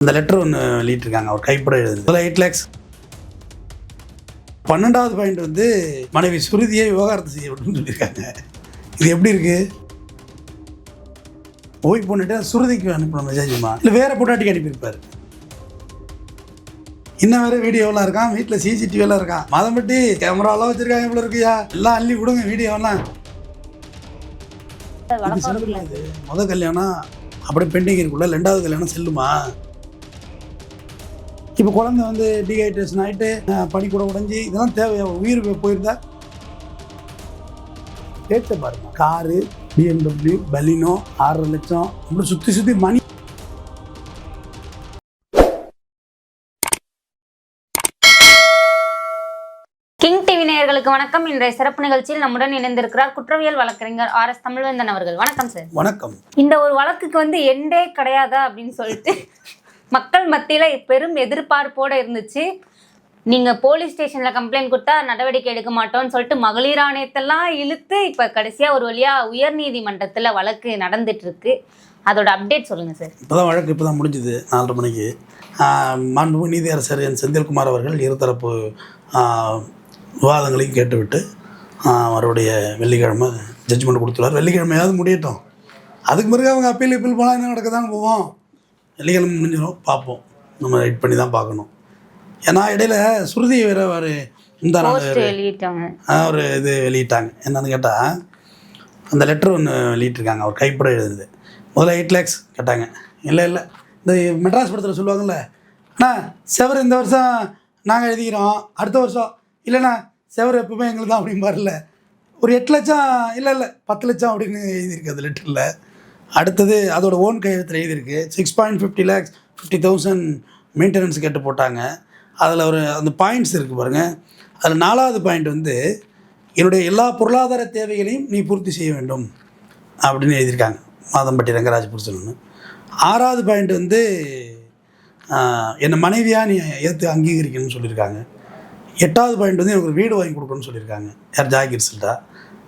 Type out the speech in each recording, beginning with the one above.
அந்த லெட்டர் ஒன்று வெளியிட்டிருக்காங்க, அவர் கைப்பட எழுதுது. அதில் 8 lakhs. 12வது பாயிண்ட் வந்து மனைவி சுருதியை விவகாரத்தை செய்ய விட்டுன்னு சொல்லியிருக்காங்க. இது எப்படி இருக்கு? ஓய் பொண்ணுட்டு சுருதிக்கு அனுப்பின மெசேஜுமா இல்லை வேற பொண்டாட்டிக்கு அனுப்பியிருப்பார். இன்னும் வேற வீடியோலாம் இருக்கான், வீட்டில் சிசிடிவியெல்லாம் இருக்கான். மதம்பட்டி கேமராலாம் வச்சிருக்காங்க இவ்வளோ இருக்குயா, எல்லாம் அள்ளி கொடுங்க வீடியோலாம். முதல் கல்யாணம் அப்படியே பெண்டிங் இருக்குல்ல, 2வது கல்யாணம் செல்லுமா? இப்போ குழந்தை வந்து டீஹைட்ரேஷன் ஆகிட்டு பனி கூட உடஞ்சி இதெல்லாம் தேவையா? உயிர் போயிருந்தா கேட்ட பாருங்க. காரு, BMW, பலினோ 6.5 லட்சம் அப்படி சுற்றி சுற்றி மணி. கிங் டிவி நேயர்களுக்கு வணக்கம். இன்றைய சிறப்பு நிகழ்ச்சியில் நம்முடன் இணைந்திருக்கிறார் குற்றவியல் வழக்கறிஞர் RS தமிழ்வேந்தன் அவர்கள். வணக்கம் சார். வணக்கம். இந்த ஒரு வழக்குக்கு வந்து எண்டே கிடையாதா அப்படின்னு சொல்லிட்டு மக்கள் மத்தியில பெரும் எதிர்பார்ப்போட இருந்துச்சு. நீங்க போலீஸ் ஸ்டேஷன்ல கம்ப்ளைண்ட் கொடுத்தா நடவடிக்கை எடுக்க மாட்டோம்னு சொல்லிட்டு மகளிர் ஆணையத்தெல்லாம் இழுத்து இப்ப கடைசியா ஒரு வழியா உயர்நீதிமன்றத்துல வழக்கு நடந்துட்டு இருக்கு. அதோட அப்டேட் சொல்லுங்க சார். இப்போதான் வழக்கு இப்போதான் முடிஞ்சுது 4:30 மணிக்கு. மாண்புமிகு நீதியரசர் என் செந்தில்குமார் அவர்கள் இருதரப்பு விவாதங்களையும் கேட்டுவிட்டு அவருடைய வெள்ளிக்கிழமை ஜட்ஜ்மெண்ட் கொடுத்துருவார். வெள்ளிக்கிழமையாவது முடியட்டும், அதுக்கு பிறகு அவங்க அப்பீல் போனால் என்ன நடக்க தானே போவோம். வெள்ளிக்கிழமை முடிஞ்சிடும், பார்ப்போம். நம்ம ரைட் பண்ணி தான் பார்க்கணும். ஏன்னா இடையில சுருதி வேற ஒரு இந்த ஒரு இது வெளியிட்டாங்க. என்னன்னு கேட்டால் அந்த லெட்டர் ஒன்று வெளியிட்டிருக்காங்க, அவர் கைப்பட எழுதுது. முதல்ல 8 lakhs கேட்டாங்க. இல்லை இந்த மெட்ராஸ் படத்தில் சொல்லுவாங்கள்ல, அண்ணா செவர் இந்த வருஷம் நாங்கள் எழுதிக்கிறோம், அடுத்த வருஷம் இல்லைண்ணா செவர் எப்பவுமே எங்களுக்கு தான் அப்படின்னு பாருல. ஒரு 8 லட்சம் இல்லை 10 லட்சம் அப்படின்னு எழுதியிருக்கு அந்த லெட்டரில். அடுத்தது அதோட ஓன் கையெழுத்தில் எழுதியிருக்கு. 6.50 lakhs 50,000 மெயின்டெனன்ஸ் கேட்டு போட்டாங்க. அதில் ஒரு அந்த பாயிண்ட்ஸ் இருக்குது பாருங்கள். அதில் 4வது பாயிண்ட் வந்து என்னுடைய எல்லா பொருளாதார தேவைகளையும் நீ பூர்த்தி செய்ய வேண்டும் அப்படின்னு எழுதியிருக்காங்க, மாதம்பட்டி ரங்கராஜ் புருஷன். 6வது பாயிண்ட் வந்து என்னை மனைவியாக நீ ஏற்று அங்கீகரிக்கணும்னு சொல்லியிருக்காங்க. 8வது பாயிண்ட் வந்து எனக்கு ஒரு வீடு வாங்கி கொடுக்கணும்னு சொல்லியிருக்காங்க. யார் ஜாகிர் சில்டா.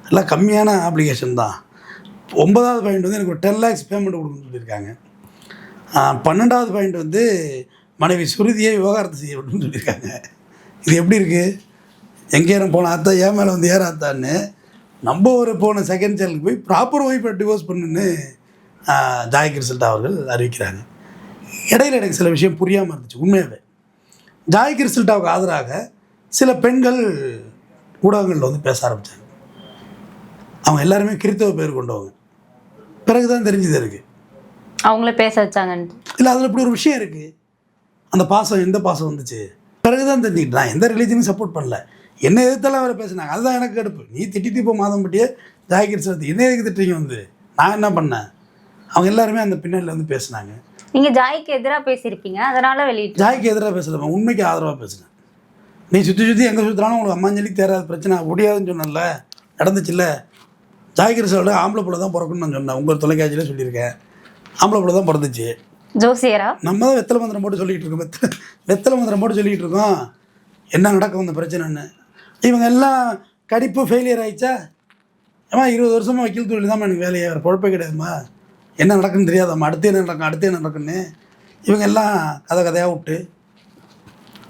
எல்லாம் கம்மியான அப்ளிகேஷன் தான். 9வது பாயிண்ட் வந்து எனக்கு ஒரு 10 lakhs பேமெண்ட் கொடுக்கணும்னு சொல்லியிருக்காங்க. 12வது பாயிண்ட் வந்து மனைவி சுருதியை விவகாரத்தை செய்ய விட்டுன்னு சொல்லியிருக்காங்க. இது எப்படி இருக்குது? எங்கேயும் போன அத்தா ஏன் மேலே வந்து ஏறாத்தான்னு நம்ம ஒரு போன செகண்ட் சேனலுக்கு போய் ப்ராப்பர் ஒய்ஃபை டிவோர்ஸ் பண்ணுன்னு ஜாகிர் சில்டா அவர்கள் அறிவிக்கிறாங்க. இடையில எனக்கு சில விஷயம் புரியாமல் இருந்துச்சு. உண்மையாகவே ஜாகிர் சில்டாவுக்கு ஆதரவாக சில பெண்கள் ஊடகங்களில் வந்து பேச ஆரம்பித்தாங்க. அவங்க எல்லாருமே கிறித்தவ பேர் கொண்டவங்க. பிறகு தான் தெரிஞ்சுது இருக்குது அவங்கள பேச வச்சாங்க. இல்லை அதில் இப்படி ஒரு விஷயம் இருக்குது. அந்த பாசம் எந்த பாசம் வந்துச்சு பிறகு தான் தெரிஞ்சுக்கிட்டு. நான் எந்த ரிலீஜனையும் சப்போர்ட் பண்ணல, என்ன எதிர்த்தாலும் அவரை பேசினாங்க. அதுதான் எனக்கு கடுப்பு. நீ திட்டிட்டு இப்போ மாதம்பட்டியே ஜாகிர் சில்டா என்ன எதுக்கு திட்டுறீங்க வந்து? நான் என்ன பண்ணேன்? அவங்க எல்லாருமே அந்த பின்னணியில் வந்து பேசினாங்க. நீங்கள் ஜாய்க்கு எதிராக பேசியிருப்பீங்க, அதனால் வெளியிட்டு. ஜாய்க்கு எதிராக பேசலாமா? உண்மைக்கு ஆதரவாக பேசினேன். நீ சுற்றி எங்கே சுற்றுறாலும் உங்களுக்கு அம்மாஞ்சலிக்கு தேராத பிரச்சனை முடியாதுன்னு சொன்னல, நடந்துச்சுல்ல. ஜாகிர் சில்டா ஆம்பளை பிள்ளை தான் பிறக்கணும்னு நான் சொன்னேன். உங்கள் தொலைக்காட்சியிலே சொல்லியிருக்கேன், ஆம்பளை பிள்ளை தான் பிறந்துச்சு. ஜோசியரா நம்ம தான் வெத்தலை மந்திரம் போட்டு சொல்லிகிட்டு இருக்கோம். வெத்தலை மந்திரம் போட்டு சொல்லிகிட்டு இருக்கோம் என்ன நடக்கும் இந்த பிரச்சனைன்னு. இவங்க எல்லாம் கடிப்பு ஃபெயிலியர் ஆகிடுச்சா? ஏமா 20 வருஷமாக வக்கீல் தொழில் தான் எனக்கு வேலையை, வேறு பொழப்பே கிடையாதுமா. என்ன நடக்குன்னு தெரியாதாம்மா, அடுத்து என்ன நடக்குன்னு இவங்க எல்லாம் கதையாக விட்டு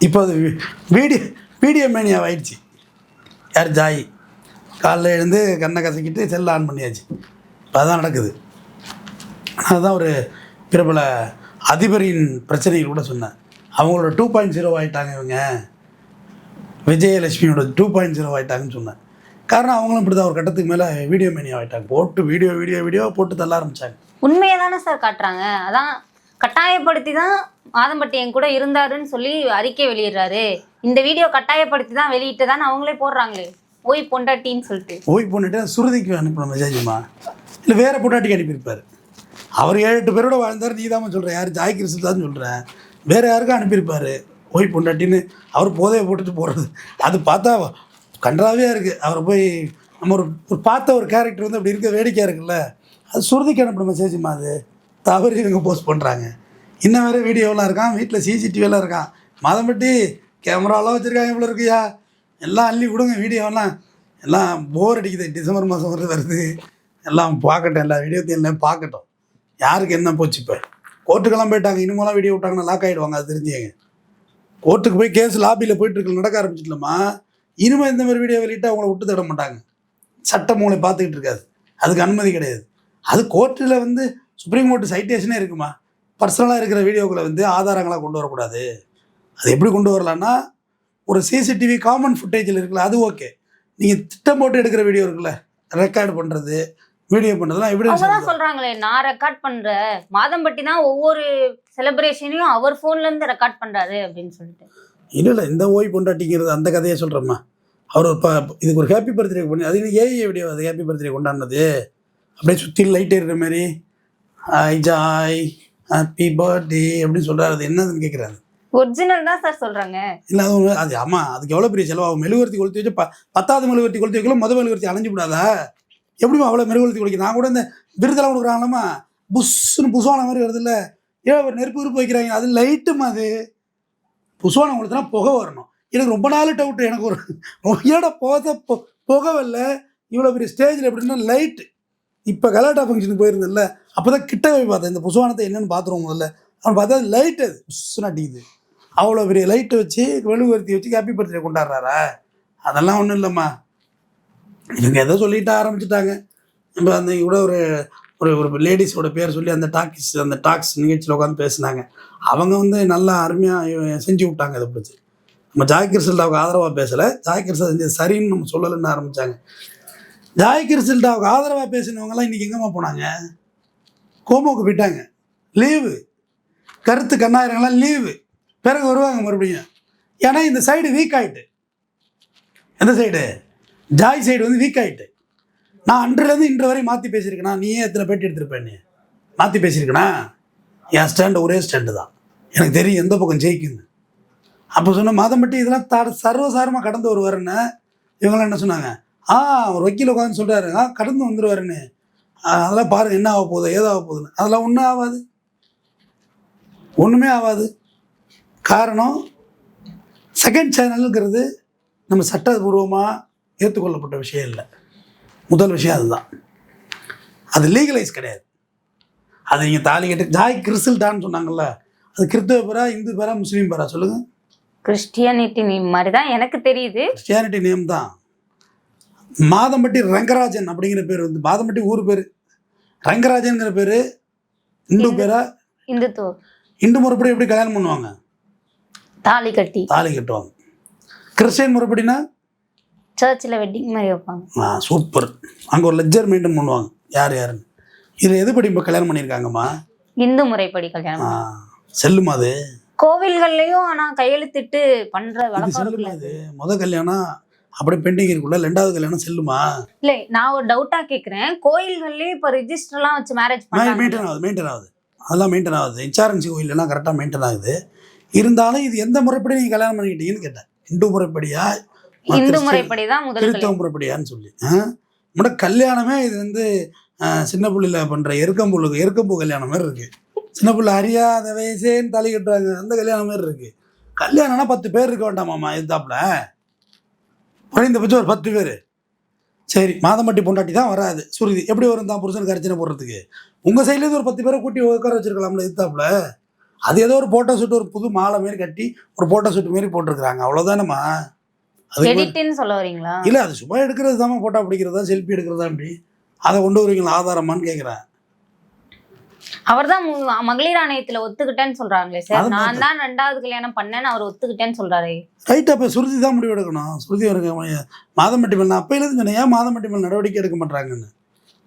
இப்போ அது வீடியோ மேனியாக ஆயிடுச்சு. யார்? ஜாய். காலைல எழுந்து கண்ணை கசக்கிட்டு செல்ல ஆன் பண்ணியாச்சு. இப்போ அதுதான் நடக்குது. அதுதான் ஒரு பிரபல அதிபரின் பிரச்சனைகள் கூட சொன்னேன். அவங்களோட 2.0 ஆகிட்டாங்க இவங்க, விஜயலட்சுமியோட 2.0 ஆகிட்டாங்கன்னு சொன்னேன். காரணம் அவங்களும் இப்படி தான் ஒரு கட்டத்துக்கு மேலே வீடியோ மேனியா ஆகிட்டாங்க. போட்டு வீடியோ போட்டு தள்ள ஆரம்பித்தாங்க. உண்மையை தானே சார் காட்டுறாங்க. அதான் கட்டாயப்படுத்தி தான் மாதம்பட்டி என் கூட இருந்தாருன்னு சொல்லி அறிக்கை வெளியிடுறாரு. இந்த வீடியோ கட்டாயப்படுத்தி தான் வெளியிட்டு தானே அவங்களே போடுறாங்களே ஓய் பொண்டாட்டின்னு சொல்லிட்டு. ஓய் பொண்டாட்டி சுருதிக்கு அனுப்பின மெசேஜுமா இல்லை வேற பொண்டாட்டிக்கு அனுப்பியிருப்பார். அவர் 7-8 பேரோட வாழ்ந்தார். நீ தான் சொல்கிறேன், யார்? ஜாகிர் சில்டான்னு சொல்கிறேன். வேறு யாருக்கும் அனுப்பியிருப்பார் ஓய் பொண்டாட்டின்னு. அவர் போதையை போட்டுட்டு போகிறது அது பார்த்தா கன்றாவே இருக்குது. அவரை போய் நம்ம ஒரு பார்த்த ஒரு கேரக்டர் வந்து அப்படி இருக்க வேடிக்கையாக இருக்குல்ல, அது சுருதிக்கு அனுப்பின மெசேஜுமா. அது தவறு இவங்க போஸ்ட் பண்ணுறாங்க. இன்னும் வேறு வீடியோலாம் இருக்கான், வீட்டில் சிசிடிவியெல்லாம் இருக்கான். மதம்பட்டி கேமராலாம் வச்சுருக்காங்க இவ்வளோ இருக்குயா, எல்லாம் அள்ளி கொடுங்க வீடியோலாம். எல்லாம் போர் அடிக்குது, டிசம்பர் மாதம் வருது. எல்லாம் பார்க்கட்டும், எல்லா வீடியோத்தையும் எல்லாம் பார்க்கட்டும். யாருக்கு என்ன போச்சு இப்போ? கோர்ட்டுக்கெல்லாம் போயிட்டாங்க. இனிமேலாம் வீடியோ விட்டாங்கன்னா லாக் ஆகிடுவாங்க, அது தெரிஞ்சுங்க. கோர்ட்டுக்கு போய் கேஸ் லாபியில் போயிட்டு நடக்க ஆரம்பிச்சிடலாமா, இனிமேல் இந்த மாதிரி வீடியோ வெளியிட்டு அவங்கள விட்டு தட மாட்டாங்க. சட்ட மூளை பார்த்துக்கிட்டு இருக்காது, அதுக்கு அனுமதி கிடையாது. அது கோர்ட்டில் வந்து சுப்ரீம் கோர்ட்டு சைட்டேஷனே இருக்குமா, பர்சனலாக இருக்கிற வீடியோக்களை வந்து ஆதாரங்களாக கொண்டு வரக்கூடாது. அது எப்படி கொண்டு வரலான்னா, ஒரு சிசிடிவி காமன் ஃபுட்டேஜில் இருக்குல்ல, அது ஓகே. நீங்கள் திட்டம் போட்டு எடுக்கிற வீடியோ இருக்குல்ல, ரெக்கார்டு பண்ணுறது, வீடியோ பண்ணுறதுலாம் அவங்க தான் எவிடன்ஸ். சொல்றாங்களே, நான் ரெக்கார்ட் பண்றேன், மாதம்பட்டி தான் ஒவ்வொரு செலிப்ரேஷனையும் அவர் போன்ல இருந்து ரெக்கார்ட் பண்றாரு அப்படின்னு சொல்லிட்டு. இல்லை இந்த ஓய் பொண்டாட்டிங்கிறது அந்த கதையை சொல்கிறோம்மா. அவர் இதுக்கு ஒரு ஹாப்பி பர்த்டே பண்ணி, அது இன்னும் ஏஐ வீடியோ, அது ஹாப்பி பர்த்டே கொண்டாடினது அப்படியே சுற்றி லைட் ஏறுற மாதிரி ஐ ஜாய் ஹாப்பி பர்த்டே அப்படின்னு சொல்கிறாரு. அது என்னதுன்னு கேட்குறாரு. ஒரிஜினல் தான் சார் சொல்றாங்க. இல்லை அது ஆமாம், அதுக்கு எவ்வளோ பெரிய செலவாகும். மெழுகுவர்த்தி கொளுத்தி வச்சு 10வது மெழுகுவர்த்தி கொளுத்தி வைக்கலாம், மெழுகுவர்த்தி அணைஞ்சு விடாதா? எப்படிமா அவ்வளோ மெழுகுவர்த்தி கொளுத்தி? நான் கூட இந்த விருதெல்லாம் கொடுக்குறாங்களாமா, புஷ்ஷுன்னு புஷ்வான மாதிரி வருது இல்லை, ஏன் ஒரு நெருப்பு விருப்பு வைக்கிறாங்க, அது லைட்டுமா, அது புஷ்வானம் கொடுத்தனா புகை வரணும். எனக்கு ரொம்ப நாள் டவுட்டு, எனக்கு ஒரு ஏடா புகை வரல, இவ்வளோ பெரிய ஸ்டேஜில் எப்படின்னா லைட்டு. இப்போ கலாட்டா ஃபங்க்ஷனுக்கு போயிருந்தேன்ல, அப்போ தான் கிட்ட போய் பார்த்தேன், இந்த புஷ்வானத்தை என்னென்னு பார்த்துருவோம் முதல்ல. அவன் பார்த்தா லைட்டு, அது புஷ்ஷுன்னு அடிக்குது. அவ்வளோ பெரிய லைட்டு வச்சு மெழுகுவர்த்தி வச்சு ஹாப்பி பர்த்டே கொண்டாடுறாரா? அதெல்லாம் ஒன்றும் இல்லைம்மா, இவங்க எதோ சொல்லிட்டு ஆரம்பிச்சுட்டாங்க. இப்போ அந்த கூட ஒரு ஒரு லேடிஸோட பேர் சொல்லி அந்த டாக்ஸ் நிகழ்ச்சியில் உட்காந்து பேசினாங்க. அவங்க வந்து நல்லா அருமையாக செஞ்சு விட்டாங்க. இதை பிடிச்சி நம்ம ஜாக்கிர் சில்டாவுக்கு ஆதரவாக பேசலை, ஜாக்கிர் செஞ்சது சரின்னு நம்ம சொல்லலைன்னு ஆரம்பித்தாங்க. ஜாக்கிர் சில்டாவுக்கு ஆதரவாக பேசினவங்கலாம் இன்றைக்கி எங்கேம்மா போனாங்க? கோமோக்கு போயிட்டாங்க, லீவு. கருத்து கண்ணாயிரங்களாம் லீவு, பிறகு வருவாங்க மறுபடியும். ஏன்னா இந்த சைடு வீக் ஆகிட்டு. எந்த சைடு? ஜாய் சைடு வந்து வீக் ஆகிட்டு. நான் அன்றிலேருந்து இன்று வரை மாற்றி பேசியிருக்கேனா? நீயே எத்தனை பேட்டி எடுத்திருப்பேன், நீ மாற்றி பேசியிருக்கேனா? என் ஸ்டாண்டு ஒரே ஸ்டாண்டு தான், எனக்கு தெரியும் எந்த பக்கம் ஜெயிக்குன்னு. அப்போ சொன்ன மாதம்பட்டி இதெல்லாம் சர்வசாரமாக கடந்து வருவாருன்னு இவங்களாம் என்ன சொன்னாங்க? ஒரு வக்கீல் உட்காந்து சொல்கிறாரு, கடந்து வந்துடுவாருன்னு. அதெல்லாம் பாருங்கள் என்ன ஆக போகுது, ஏதாக போகுதுன்னு. அதெல்லாம் ஒன்றும் ஆகாது, ஒன்றுமே ஆகாது. காரணம், செகண்ட் சேனலுங்கிறது நம்ம சட்டபூர்வமாக ஏற்றுக்கொள்ளப்பட்ட விஷயம் இல்லை. முதல் விஷயம் அதுதான், அது லீகலைஸ் கிடையாது. அது நீங்கள் தாலி கட்டு ஜாய் கிறிஸ்டல்டான்னு சொன்னாங்கல்ல, அது கிறிஸ்தவ பேரா, இந்து பேரா, முஸ்லீம் பேரா சொல்லுங்கள்? கிறிஸ்டியானிட்டி நேம் மாதிரி தான் எனக்கு தெரியுது. கிறிஸ்டியானிட்டி நேம் தான். மாதம்பட்டி ரங்கராஜன் அப்படிங்கிற பேர் வந்து மாதம்பட்டி ஊர் பேர், ரங்கராஜன்கிற பேர் இந்து பேரா? இந்துத்துவம். இந்து முறைப்படி எப்படி கல்யாணம் பண்ணுவாங்க? தாலி கட்டுவாங்க. கிறிஸ்டியன் முறைப்படினா சர்ச்சில் வெட்டிங் மாதிரி வைப்பாங்க. சூப்பர். அங்கே ஒரு லெஜர் மெயின்டைன் பண்ணுவாங்க யார் யாருன்னு. இதில் எதுபடி இப்போ கல்யாணம் பண்ணியிருக்காங்கம்மா? இந்து முறைப்படி கல்யாணம். செல்லுமா அது? கோவில்கள்லையும் ஆனால் கையெழுத்திட்டு பண்ணுற வழக்கம் செல்லுமா? அது முதல் கல்யாணம் அப்படியே பெண்டிங் இருக்குல்ல, 2வது கல்யாணம் செல்லுமா? இல்லை, நான் ஒரு டவுட்டாக கேட்குறேன். கோயில்கள்லேயும் இப்போ ரிஜிஸ்டர்லாம் வச்சு மேரேஜ் பண்ணி மெயின்டைன் ஆகுது, அதெல்லாம் மெயின்டைன் ஆகுது. இன்சாரன்சி கோயிலெல்லாம் கரெக்டாக மெயின்டைன் ஆகுது. இருந்தாலும் இது எந்த முறைப்படி நீங்கள் கல்யாணம் பண்ணிக்கிட்டீங்கன்னு கேட்டேன். இந்து முறைப்படியா, இந்து முறைப்படி தான் முதல் கிறிஸ்தவ முறைப்படியான்னு சொல்லி. நம்மட கல்யாணமே இது வந்து சின்ன பிள்ளையில் பண்ணுற எருக்கம்பூ கல்யாணம் மாதிரி இருக்குது. சின்ன பிள்ளை அறியாத வயசேன்னு தாலி கட்டுறாங்க, அந்த கல்யாணம் மாதிரி இருக்குது. கல்யாணம்னா 10 பேர் இருக்க வேண்டாமாம்மா எதிர்த்தாப்புல? குறைந்தபட்சம் ஒரு 10 பேர். சரி, மாதம்பட்டி பொண்டாட்டி தான் வராது, சுருதி எப்படி வரும் தான் புருஷனுக்கு அர்ச்சனை போடுறதுக்கு? உங்கள் சைட்லேருந்து ஒரு 10 பேரை கூட்டி உட்கார வச்சிருக்கலாம்ல எதிர்த்தாப்புல? அது ஏதோ ஒரு ஃபோட்டோ ஷூட், ஒரு புது மாலை மாரி கட்டி ஒரு ஃபோட்டோ ஷூட் மாரி போட்டிருக்கிறாங்க, அவ்வளோதானம்மா. எடிட்னு சொல்ல வரீங்களா? இல்லை, அது சும்மா எடுக்கிறது தான், ஃபோட்டோ பிடிக்கிறதா, செல்ஃபி எடுக்கிறதா, அப்படி அதை கொண்டு வருவீங்களா ஆதாரமான்னு கேட்குறேன். அவர் தான் மகளிர் ஆணையத்தில் ஒத்துக்கிட்டேன்னு சொல்கிறாங்களே சார். நான் தான் 2வது கல்யாணம் பண்ணேன்னு அவர் ஒத்துக்கிட்டேன்னு சொல்கிறாரு. ரைட், அப்போ சுருதி தான் முடிவு எடுக்கணும். சுருதி இருக்க மாதம்பட்டி மேல் நான் அப்பையிலேருந்து சொன்னேன், ஏன் மாதம்பட்டி மேல் நடவடிக்கை எடுக்க மாட்டாங்கன்னு.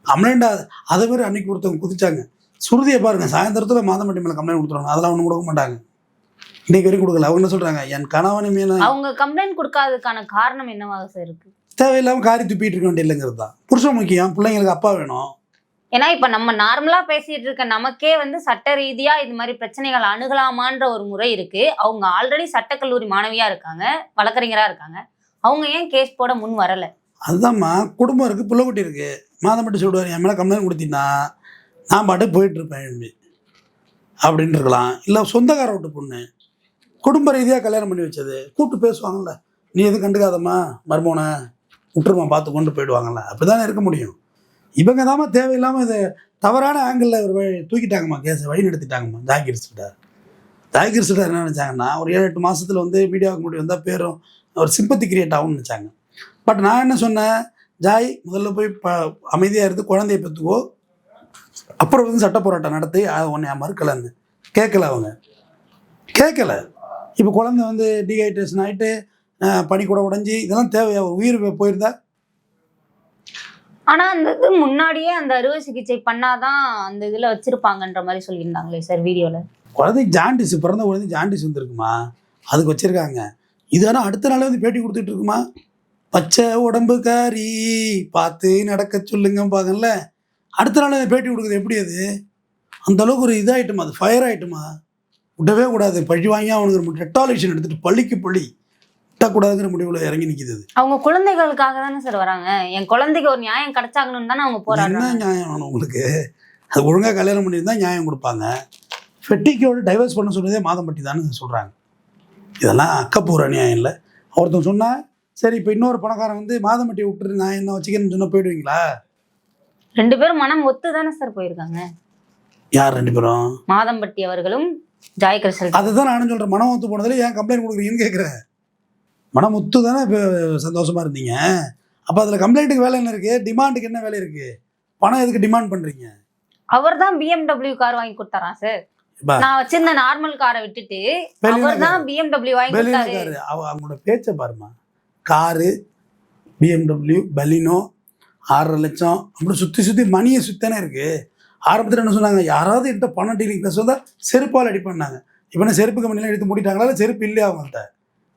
கம்ப்ளைண்ட் அதை மாதிரி அன்னைக்கு ஒருத்தவங்க குதிச்சாங்க. சுருதியை பாருங்கள், சாயந்தரத்தில் மாதம்பட்டி மேலே கம்ப்ளைண்ட் கொடுத்துருவாங்க, அதெல்லாம் ஒன்றும் கொடுக்க மாட்டாங்க. இன்னைக்கு வரைக்கும் கொடுக்கல. அவங்க என்ன சொல்கிறாங்க, என் கணவனை மேலே அவங்க கம்ப்ளைண்ட் கொடுக்காததுக்கான காரணம் என்னவாக சார் இருக்குது? தேவையில்லாமல் காரி துப்பிட்டு இருக்க வேண்டியதுங்கிறது தான். புருஷன் முக்கியம், பிள்ளைங்களுக்கு அப்பா வேணும். ஏன்னா இப்போ நம்ம நார்மலாக பேசிகிட்டு இருக்க நமக்கே வந்து சட்ட ரீதியாக இது மாதிரி பிரச்சனைகள் அணுகலாமான்ற ஒரு முறை இருக்குது. அவங்க ஆல்ரெடி சட்டக்கல்லூரி மாணவியாக இருக்காங்க, வழக்கறிஞராக இருக்காங்க. அவங்க ஏன் கேஸ் போட முன் வரலை? அதுதான்மா, குடும்பம் இருக்குது, பிள்ளைக்குட்டி இருக்குது. மாதம்பட்டி சொல்லுவார், என் மேலே கம்ப்ளைண்ட் கொடுத்தீங்கன்னா நான் பாட்டு போயிட்டுருப்பேன் எழும்பி அப்படின்னு இருக்கலாம். இல்லை சொந்தக்கார விட்டு பொண்ணு குடும்ப ரீதியாக கல்யாணம் பண்ணி வச்சது கூப்பிட்டு பேசுவாங்கள்ல, நீ எதுவும் கண்டுக்காதம்மா, மருமோனை விட்டுருமா, பார்த்து கொண்டு போயிடுவாங்கள்ல, அப்படி தானே இருக்க முடியும். இவங்க தாம்மா தேவையில்லாமல் இதை தவறான ஆங்கிளில் ஒரு தூக்கிட்டாங்கம்மா, கேஸை வழி நடத்திட்டாங்கம்மா. ஜாகிர் சிட்டா என்ன நினச்சாங்கன்னா, ஒரு 7-8 மாதத்தில் வந்து மீடியாவுக்கு முன்னாடி வந்தால் பேரும் ஒரு சிம்பத்தி கிரியேட் ஆகும்னு நினச்சாங்க. பட் நான் என்ன சொன்னேன், ஜாய் முதல்ல போய் அமைதியாக இருந்து குழந்தைய பெற்றுக்கோ, அப்புறம் வந்து சட்ட போராட்டம் நடத்தி அதை உன்னை மறுக்கலன்னு. அவங்க கேட்கல. இப்போ குழந்தை வந்து டீஹைட்ரேஷன் ஆகிட்டு பனி கூட உடஞ்சி இதெல்லாம் தேவையா? உயிர் போயிருந்தா? ஆனா அந்த இது முன்னாடியே அந்த அறுவை சிகிச்சை பண்ணாதான் அந்த இதுல வச்சிருப்பாங்கன்ற மாதிரி சொல்லியிருந்தாங்களே சார் வீடியோல. குழந்தைக்கு ஜாண்டிஸ், பிறந்த குழந்தை ஜாண்டிஸ் வந்துருக்குமா, அதுக்கு வச்சிருக்காங்க. இதெல்லாம் அடுத்த நாளே வந்து பேட்டி கொடுத்துட்டு இருக்குமா. பச்சை உடம்புக்காரி பார்த்து நடக்க சொல்லுங்க பாங்கல்ல, அடுத்த நாள் அந்த பேட்டி கொடுக்குறது எப்படி? அது அந்த அளவுக்கு ஒரு இதாகிட்டுமா, அது ஃபயர் ஆகிட்டுமா. விடவே கூடாது, பழி வாங்கி அவனுக்கு ரெட்டாலிஷன் எடுத்துட்டு பள்ளிக்கு பள்ளி விட்டக்கூடாதுங்கிற முடிவில் இறங்கி நிற்கிது. அவங்க குழந்தைகளுக்காக தானே சார் வராங்க. என் குழந்தைக்கு ஒரு நியாயம் கிடைச்சாங்கன்னு தானே அவங்க போறாங்க. என்ன நியாயம் வேணும் உங்களுக்கு? அது ஒழுங்காக கல்யாணம் பண்ணியிருந்தால் நியாயம் கொடுப்பாங்க. ஃபெட்டிக்கோடு டைவர்ஸ் பண்ண சொன்னதே மாதம்பட்டி தானே சொல்கிறாங்க. இதெல்லாம் அக்கப்பூர்வ நியாயம் இல்லை. ஒருத்தன் சொன்னால் சரி, இப்போ இன்னொரு பணக்காரன் வந்து மாதம்பட்டியை விட்டுரு நான் என்ன வச்சுக்கிறேன்னு சொன்னால் போயிடுவீங்களா? 2 பேரும் மனம் ஒத்து தானே சார் போயிருக்காங்க. யார் 2 பேரும்? மாதம்பட்டி அவர்களும் ஜாய் கிருஷ்ணன். அதுதான் நானும் சொல்கிறேன். மனம் ஒத்து போனதில் ஏன் கம்ப்ளைண்ட் கொடுக்குறீங்கன்னு கேட்குறேன். மனம் ஒத்து தானே இப்போ சந்தோஷமாக இருந்தீங்க. அப்போ அதில் கம்ப்ளைண்ட்டுக்கு வேலை என்ன இருக்குது? டிமாண்டுக்கு என்ன வேலை இருக்குது? பணம் எதுக்கு டிமாண்ட் பண்ணுறீங்க? அவர் தான் BMW கார் வாங்கி கொடுத்தாராம் சார். நான் வச்சிருந்த நார்மல் காரை விட்டுட்டு அவர் தான் BMW வாங்கி கொடுத்தாரு. அவங்களோட பேச்சை பாருமா. காரு, BMW, பலினோ, 6.5 லட்சம் அப்படி சுற்றி மணியை சுத்தானே இருக்குது. ஆரம்பத்தில் என்ன சொன்னாங்க, யாராவது என்கிட்ட பணம் டீலிங் பேச வந்தால் செருப்பால் அடி பண்ணாங்க. இப்போ என்ன செருப்பு கம்பெனிலாம் எடுத்து மூடிட்டாங்களா? இல்லை செருப்பு இல்லையா அவங்கள்ட்ட?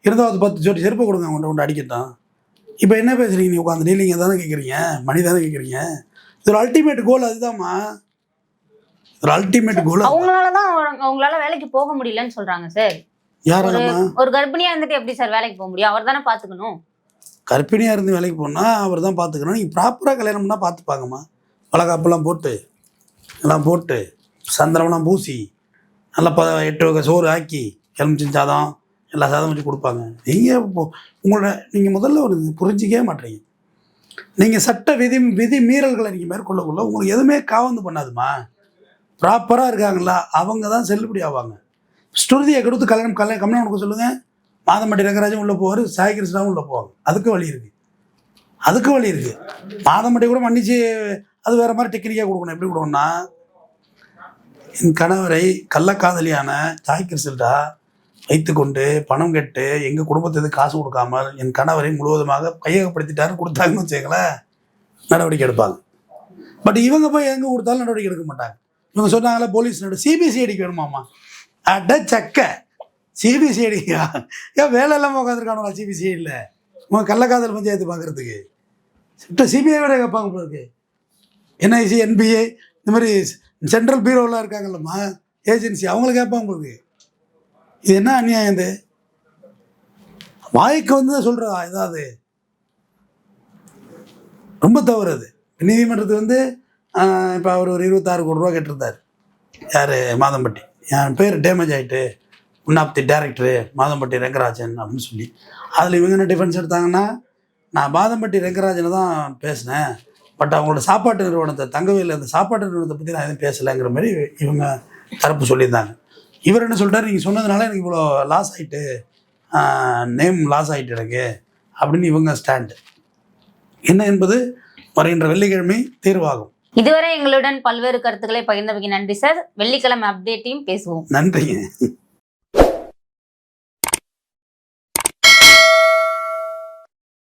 இருந்தால் அது 10 ஜோடி செருப்பு கொடுங்க அவங்கள்ட்ட கொண்டு அடிக்கட்டான். இப்போ என்ன பேசுகிறீங்க? நீ உட்காந்து டீலிங்கை தானே கேட்குறீங்க, மணி தானே கேட்குறீங்க. இது ஒரு அல்டிமேட் கோல். அதுதான்மா ஒரு அல்டிமேட் கோல். அவங்களால தான் அவங்களால வேலைக்கு போக முடியலன்னு சொல்கிறாங்க சார். யாராலம்மா? ஒரு கர்ப்பிணியாக இருந்துட்டு எப்படி சார் வேலைக்கு போக முடியும்? அவர் தானே பார்த்துக்கணும். கர்ப்பிணியாக இருந்து வேலைக்கு போனால் அவர் தான் பார்த்துக்கணும். நீங்கள் ப்ராப்பராக கல்யாணம் பண்ணால் பார்த்துப்பாங்கம்மா. வளகாப்பெல்லாம் போட்டு எல்லாம் போட்டு சந்திரம்லாம் பூசி நல்லா 8 வகை சோறு ஆக்கி எலுமிச்சம் சாதம் எல்லா சாதம் வச்சு கொடுப்பாங்க. நீங்கள் உங்களோட நீங்கள் முதல்ல ஒரு புரிஞ்சிக்கவே மாட்டீங்க. நீங்கள் சட்ட விதி மீறல்களை நீங்கள் மேற்கொள்ளக்குள்ள உங்களுக்கு எதுவுமே காவந்து பண்ணாதுமா. ப்ராப்பராக இருக்காங்களா அவங்க தான் செல்லுபடி ஆவாங்க. ஸ்ருதியை கொடுத்து கம்ப்ளைண்ட் கொடுக்க சொல்லுங்கள். மாதம்பட்டி ரங்கராஜன் உள்ளே போவார், சாய் கிருஷ்ணாவும் உள்ளே போவாங்க. அதுக்கு வழி இருக்குது. மாதம்பட்டி கூட மன்னிச்சு அது வேறு மாதிரி டெக்னிக்காக கொடுக்கணும். எப்படி கொடுக்கணும்னா, என் கணவரை கள்ளக்காதலியான சாய் கிருஷ்ணா வைத்துக்கொண்டு பணம் கட்டு எங்கள் குடும்பத்துக்கு காசு கொடுக்காமல் என் கணவரை முழுவதுமாக கையகப்படுத்திட்டாருன்னு கொடுத்தாங்கன்னு வச்சுங்களேன், நடவடிக்கை எடுப்பாங்க. பட் இவங்க போய் எங்கே கொடுத்தாலும் நடவடிக்கை எடுக்க மாட்டாங்க. இவங்க சொன்னாங்களே போலீஸ் சிபிசிஐடிக்கு வேணுமாம்மா. அட சக்க சிபிசிஐடிக்கா? ஏன் வேலை இல்லாமல் உட்காந்துருக்கானுங்களா சிபிசிஐடியில்? இவங்க கள்ளக்காதல் பஞ்சாயத்து பார்க்குறதுக்கு சிபிஐ விட கேட்பாங்க போல. என்ஐசி, NBA இந்த மாதிரி சென்ட்ரல் பீரோலாம் இருக்காங்கல்லம்மா ஏஜென்சி, அவங்கள கேட்பாங்க உங்களுக்கு. இது என்ன அநியாயம்? இது வாய்க்கு வந்து தான் சொல்கிறதா? ஏதாவது ரொம்ப தவறு. அது நீதிமன்றத்துக்கு வந்து இப்போ அவர் ஒரு 26 கோடி ரூபா கேட்டிருந்தார். யார்? மாதம்பட்டி. என் பேர் டேமேஜ் ஆகிட்டு one of the director Madhampatti Rangarajan அப்படின்னு சொல்லி. அதில் இவங்க என்ன டிஃபென்ஸ் எடுத்தாங்கன்னா, நான் மாதம்பட்டி ரங்கராஜனை தான் பேசினேன், பட் அவங்களோட சாப்பாட்டு நிறுவனத்தை தங்கவேல் அந்த சாப்பாட்டு நிறுவனத்தை பற்றி நான் எதுவும் பேசலைங்கிற மாதிரி இவங்க தரப்பு சொல்லியிருந்தாங்க. இவர் என்ன சொல்லிட்டார், நீங்கள் சொன்னதுனால எனக்கு இவ்வளோ லாஸ் ஆகிட்டு, நேம் லாஸ் ஆகிட்டு எனக்கு அப்படின்னு இவங்க ஸ்டாண்டு. என்ன என்பது வருகின்ற வெள்ளிக்கிழமை தீர்வாகும். இதுவரை எங்களுடன் பல்வேறு கருத்துக்களை பகிர்ந்தமைக்கு நன்றி சார். வெள்ளிக்கிழமை அப்டேட்டையும் பேசுவோம். நன்றிங்க.